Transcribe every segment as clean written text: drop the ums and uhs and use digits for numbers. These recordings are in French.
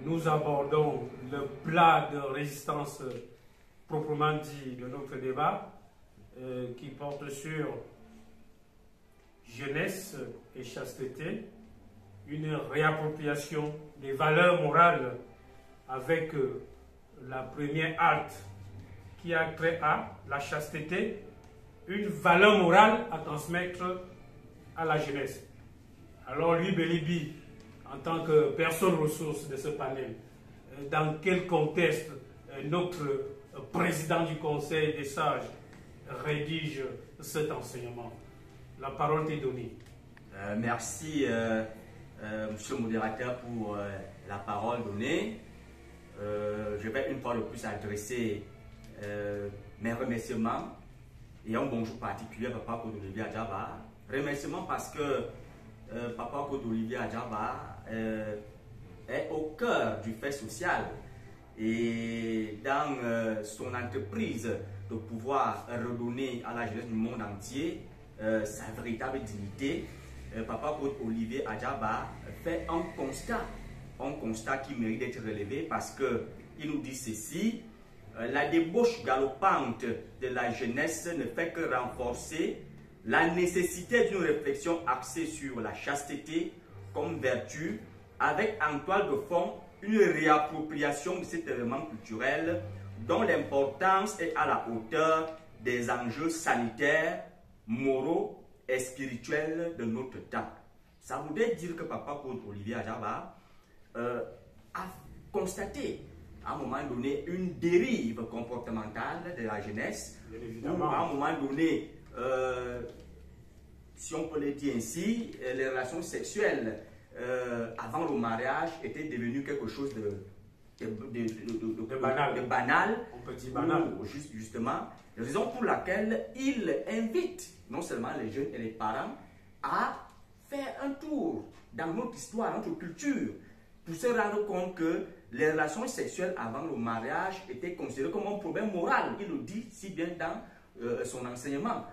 nous abordons le plat de résistance proprement dit de notre débat qui porte sur jeunesse et chasteté, une réappropriation des valeurs morales avec la première halte qui a trait à la chasteté, une valeur morale à transmettre à la jeunesse. Alors lui, Bélibi, en tant que personne ressource de ce panel, dans quel contexte notre président du Conseil des sages rédige cet enseignement? La parole t'est donnée. Merci, monsieur le modérateur, pour la parole donnée. Je vais une fois de plus adresser mes remerciements et un bonjour particulier à Papa Claude Olivier Adjaba. Remerciements parce que Papa Claude Olivier Adjaba est au cœur du fait social et dans son entreprise de pouvoir redonner à la jeunesse du monde entier sa véritable dignité. Papa Claude Olivier Adjaba fait un constat qui mérite d'être relevé parce qu'il nous dit ceci: la débauche galopante de la jeunesse ne fait que renforcer la nécessité d'une réflexion axée sur la chasteté comme vertu, avec en toile de fond une réappropriation de cet élément culturel dont l'importance est à la hauteur des enjeux sanitaires, moraux et spirituels de notre temps. Ça voudrait dire que Papa Claude Olivier Adjaba a constaté à un moment donné une dérive comportementale de la jeunesse, où à un moment donné, si on peut le dire ainsi, les relations sexuelles avant le mariage étaient devenues quelque chose de banal, on peut dire banal. Justement, raison pour laquelle il invite non seulement les jeunes et les parents à faire un tour dans notre histoire, notre culture, pour se rendre compte que les relations sexuelles avant le mariage étaient considérées comme un problème moral. Il le dit si bien dans son enseignement.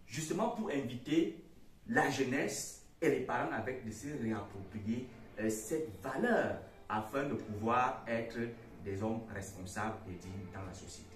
Justement pour inviter la jeunesse et les parents avec de se réapproprier cette valeur afin de pouvoir être des hommes responsables et dignes dans la société.